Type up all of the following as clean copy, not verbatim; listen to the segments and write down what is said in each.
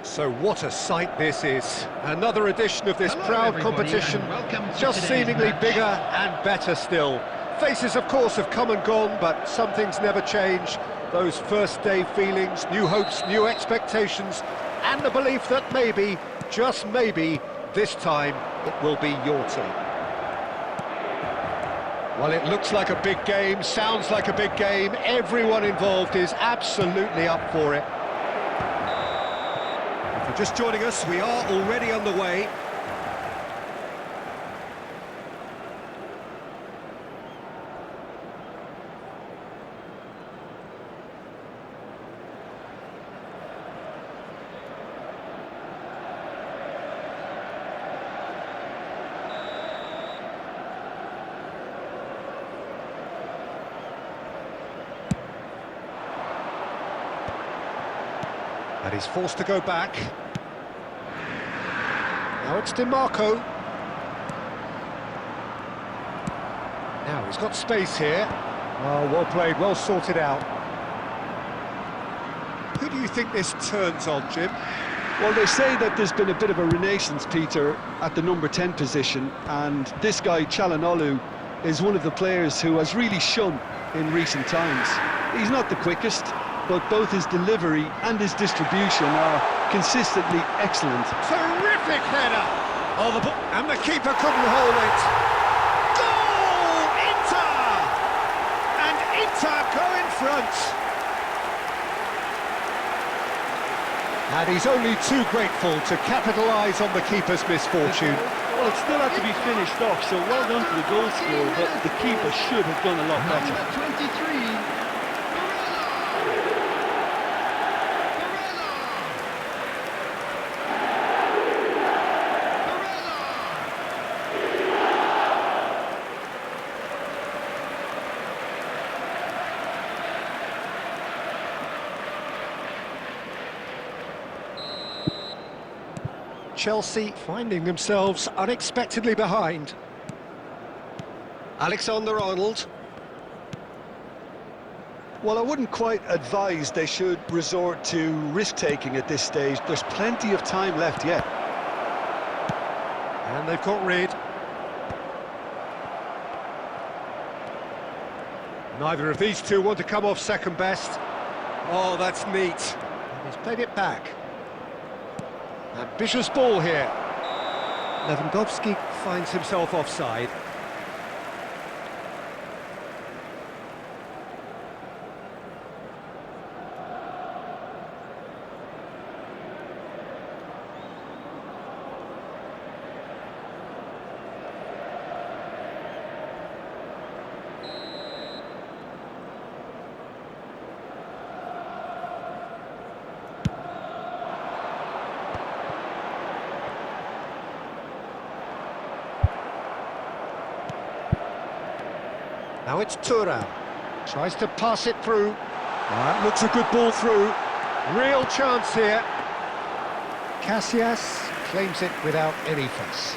So what a sight this is. Another edition of this proud competition, just seemingly bigger and better still. Faces, of course, have come and gone, but some things never change. Those first day feelings, new hopes, new expectations, and the belief that maybe, just maybe, this time it will be your team. Well, it looks like a big game, sounds like a big game. Everyone involved is absolutely up for it. If you're just joining us, we are already underway. And he's forced to go back. Now it's DiMarco. Now he's got space here. Oh, well played, well sorted out. Who do you think this turns on, Jim? Well, they say that there's been a bit of a renaissance, Peter, at the number 10 position, and this guy, Çalhanoğlu, is one of the players who has really shone in recent times. He's not the quickest, but both his delivery and his distribution are consistently excellent. Terrific header! Oh, and the keeper couldn't hold it. Goal! Inter! And Inter go in front. And he's only too grateful to capitalise on the keeper's misfortune. Well, it still had to be finished off, so well done to the goal scorer, but the keeper should have done a lot better. Number 23. Chelsea finding themselves unexpectedly behind. Alexander-Arnold. Well, I wouldn't quite advise they should resort to risk-taking at this stage. There's plenty of time left yet. And they've got rid. Neither of these two want to come off second best. Oh, that's neat. He's played it back. Ambitious ball here. Lewandowski finds himself offside. Now it's Thuram. Tries to pass it through. That looks a good ball through. Real chance here. Casillas claims it without any fuss.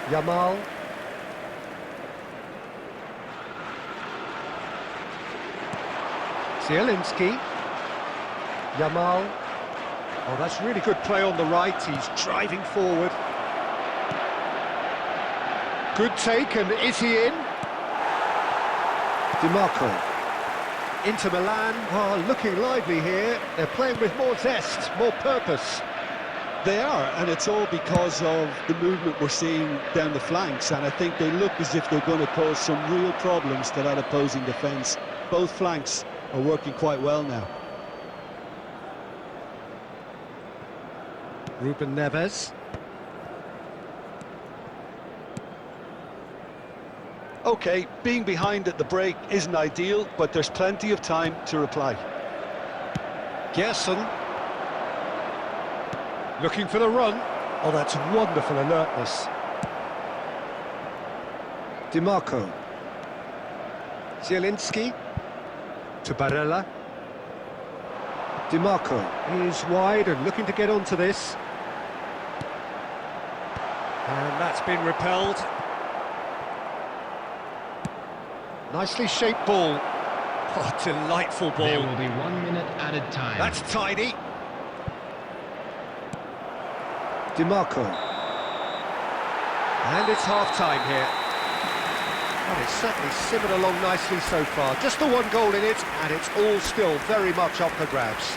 Yamal. Zielinski. Yamal. Oh, that's really good play on the right. He's driving forward. Good take, and is he in? DiMarco. Inter Milan are looking lively here. They're playing with more zest, more purpose. They are, and it's all because of the movement we're seeing down the flanks, and I think they look as if they're going to cause some real problems to that opposing defence. Both flanks are working quite well now. Ruben Neves. OK, being behind at the break isn't ideal, but there's plenty of time to reply. Gerson. Looking for the run. Oh, that's wonderful alertness. DiMarco. Zielinski. To Barella. DiMarco is wide and looking to get onto this. And that's been repelled. Nicely shaped ball. Oh, delightful ball. There will be 1 minute added time. That's tidy. DiMarco. And it's half-time here. Well, it's certainly simmered along nicely so far. Just the one goal in it, and it's all still very much up for grabs.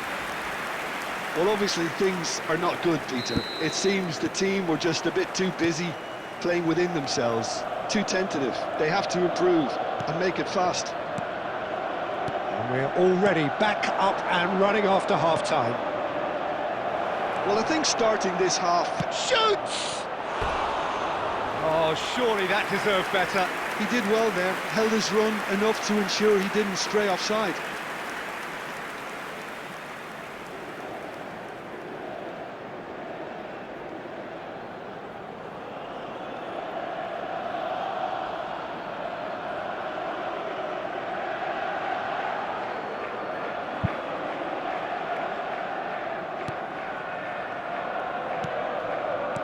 Well, obviously things are not good, Peter. It seems the team were just a bit too busy playing within themselves, too tentative. They have to improve and make it fast. And we're already back up and running after half-time. Well, I think starting this half... Shoots! Oh, surely that deserved better. He did well there, held his run enough to ensure he didn't stray offside.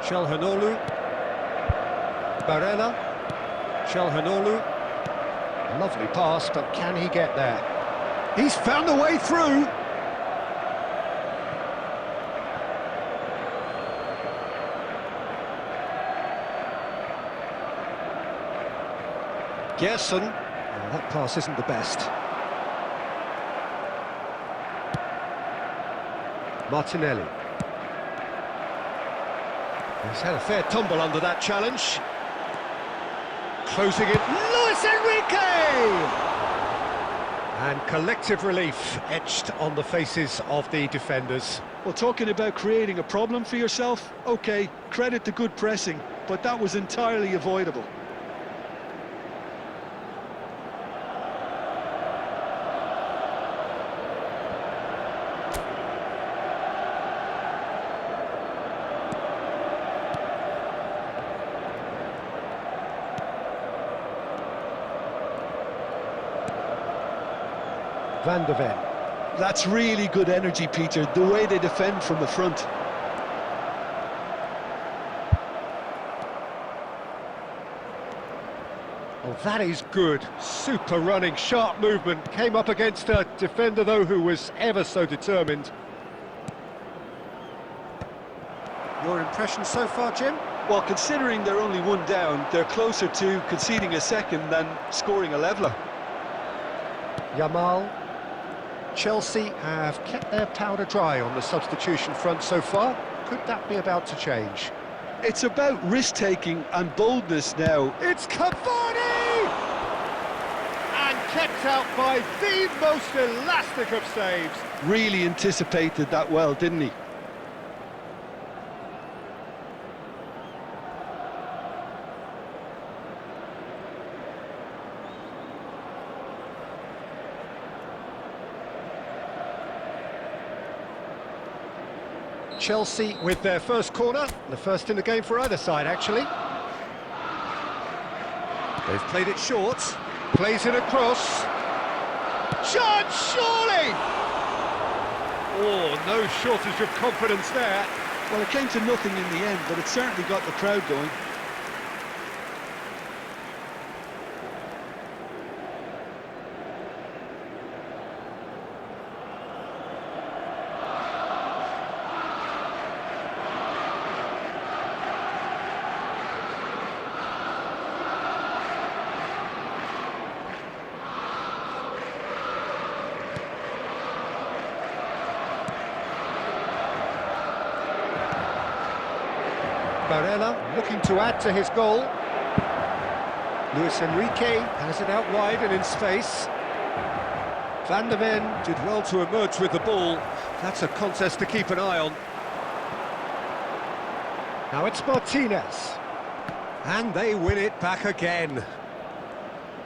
Çalhanoğlu, Barella, Çalhanoğlu, lovely pass, but can he get there? He's found a way through! Gerson, oh, that pass isn't the best. Martinelli. He's had a fair tumble under that challenge. Closing it, Luis Enrique! And collective relief etched on the faces of the defenders. Well, talking about creating a problem for yourself, OK, credit to good pressing, but that was entirely avoidable. Van de Ven. That's really good energy, Peter, the way they defend from the front. Oh, that is good. Super running, sharp movement. Came up against a defender, though, who was ever so determined. Your impression so far, Jim? Well, considering they're only one down, they're closer to conceding a second than scoring a leveller. Yamal. Chelsea have kept their powder dry on the substitution front so far. Could that be about to change? It's about risk-taking and boldness now. It's Cavani! And kept out by the most elastic of saves. Really anticipated that well, didn't he? Chelsea with their first corner, the first in the game for either side, actually. They've played it short, plays it across. Shot, surely! Oh, no shortage of confidence there. Well, it came to nothing in the end, but it certainly got the crowd going. Barella looking to add to his goal. Luis Enrique has it out wide and in space. Van de Ven did well to emerge with the ball. That's a contest to keep an eye on. Now it's Martinez. And they win it back again.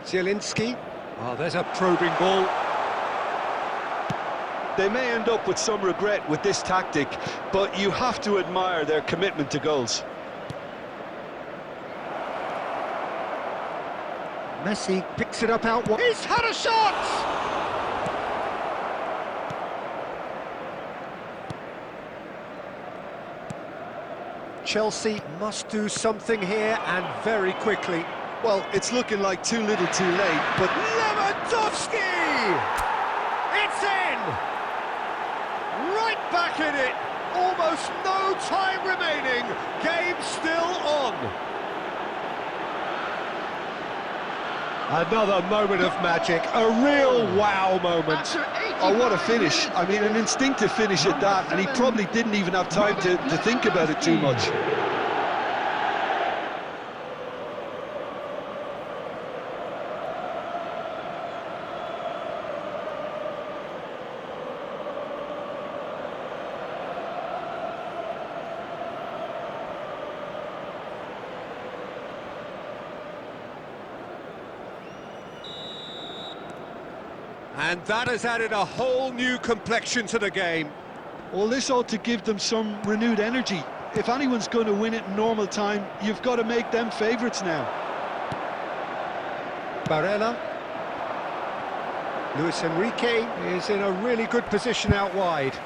Zielinski. Oh, there's a probing ball. They may end up with some regret with this tactic, but you have to admire their commitment to goals. Messi picks it up out wide. He's had a shot! Chelsea must do something here, and very quickly. Well, it's looking like too little too late, but... Lewandowski! It's in! Right back in it! almost no time remaining. Game still on. Another moment of magic, a real wow moment. Oh, what a finish. I mean, an instinctive finish at that, and he probably didn't even have time to think about it too much. And that has added a whole new complexion to the game. Well, this ought to give them some renewed energy. If anyone's going to win it in normal time, you've got to make them favourites now. Barella. Luis Enrique is in a really good position out wide.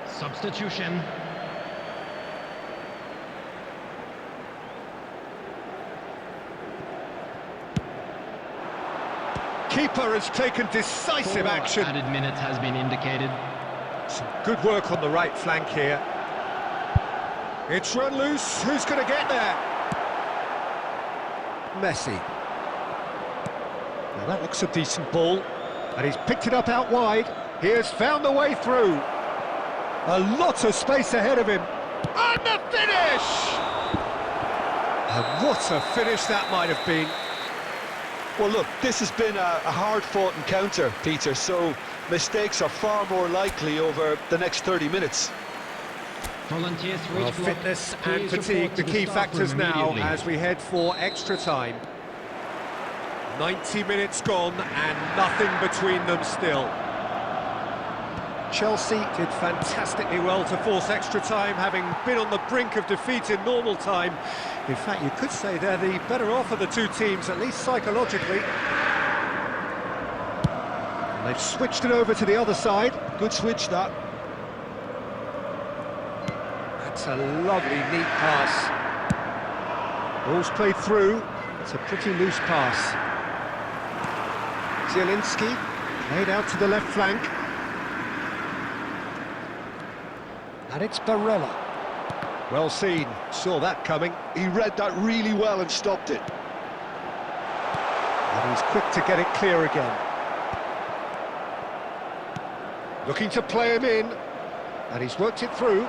Substitution. Keeper has taken decisive action. Added minutes has been indicated. Some good work on the right flank here. It's run loose. Who's going to get there? Messi. Now that looks a decent ball. And he's picked it up out wide. He has found the way through. A lot of space ahead of him. And the finish! And what a finish that might have been. Well, look, this has been a hard-fought encounter, Peter, so mistakes are far more likely over the next 30 minutes. Volunteers for Well, each block. fitness and Please fatigue, report the to key staff room factors now immediately. as we head for extra time. 90 minutes gone and nothing between them still. Chelsea did fantastically well to force extra time, having been on the brink of defeat in normal time. In fact, you could say they're the better off of the two teams, at least psychologically. And they've switched it over to the other side. Good switch, that. That's a lovely, neat pass. Ball's played through. It's a pretty loose pass. Zielinski played out to the left flank. And it's Barella. Well seen, saw that coming. He read that really well and stopped it. And he's quick to get it clear again. Looking to play him in. And he's worked it through.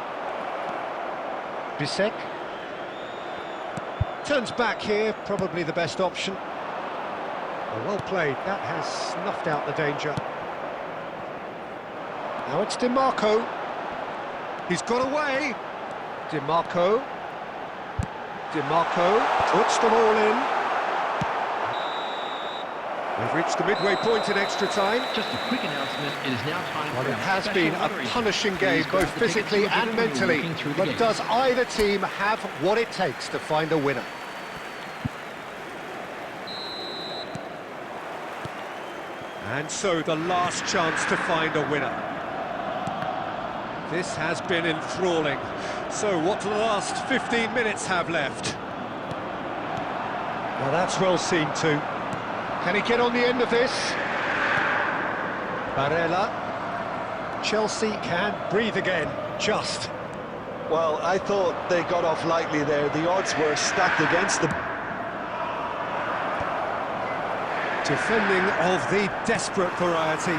Bisek. Turns back here, probably the best option. Well played, that has snuffed out the danger. Now it's DiMarco. He's got away. DiMarco. DiMarco puts them all in. We've reached the midway point in extra time. Just a quick announcement, it is now time Well, for it our has special been a lottery. punishing game, Please grab both the tickets physically to the and room mentally. looking through the But gate. does either team have what it takes to find a winner? And so the last chance to find a winner. This has been enthralling. So what do the last 15 minutes have left? Well, that's well seen too. Can he get on the end of this? Barella. Chelsea can breathe again, just. Well, I thought they got off lightly there. The odds were stacked against them. Defending of the desperate variety.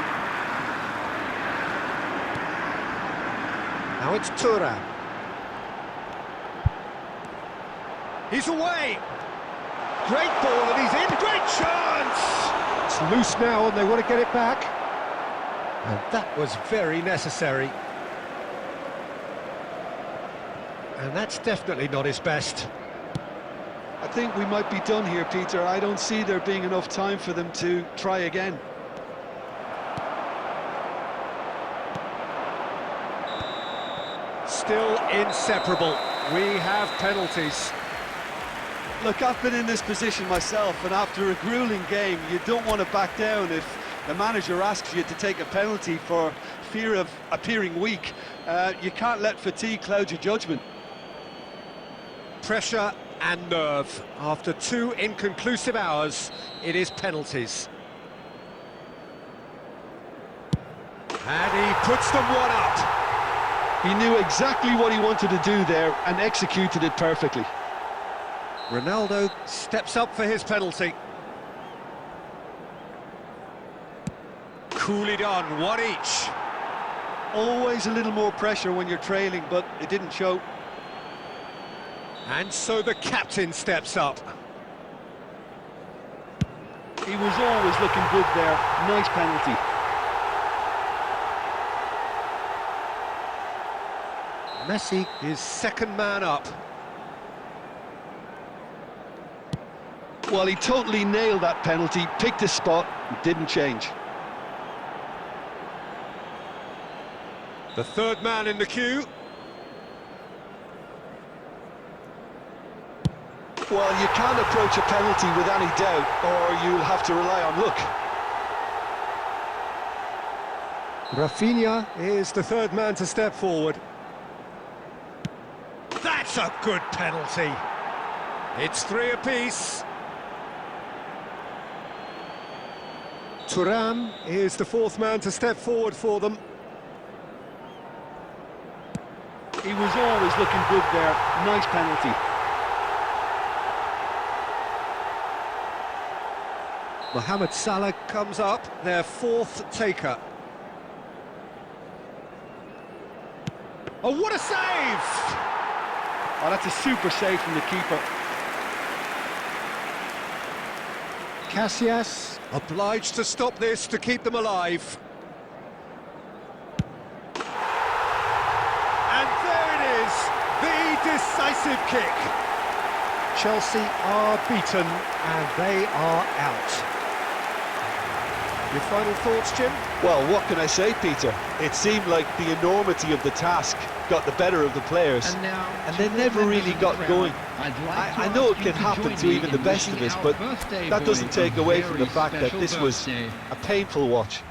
Now it's Thuram. He's away! great ball, and he's in. Great chance! It's loose now, and they want to get it back. And that was very necessary. And that's definitely not his best. I think we might be done here, Peter. I don't see there being enough time for them to try again. Still inseparable. We have penalties. Look, I've been in this position myself, and after a grueling game, you don't want to back down if the manager asks you to take a penalty for fear of appearing weak. You can't let fatigue cloud your judgment. Pressure and nerve. After 2 inconclusive hours, it is penalties. And he puts them one up. He knew exactly what he wanted to do there and executed it perfectly. Ronaldo steps up for his penalty. Coolly done, 1 each. Always a little more pressure when you're trailing, but it didn't show. And so the captain steps up. He was always looking good there. Nice penalty. Messi is second man up. Well, he totally nailed that penalty, picked his spot, didn't change. The third man in the queue. Well, you can't approach a penalty with any doubt, or you'll have to rely on luck. Rafinha is the third man to step forward. That's a good penalty. It's 3 apiece. Thuram is the fourth man to step forward for them. He was always looking good there. Nice penalty. Mohamed Salah comes up, their fourth taker. Oh, what a save! Oh, that's a super save from the keeper. Casillas obliged to stop this to keep them alive. And there it is, the decisive kick. Chelsea are beaten and they are out. Your final thoughts, Jim? Well, what can I say, Peter? It seemed like the enormity of the task got the better of the players, and they never really got going. I know it can happen to even the best of us, but that doesn't take away from the fact that this was a painful watch.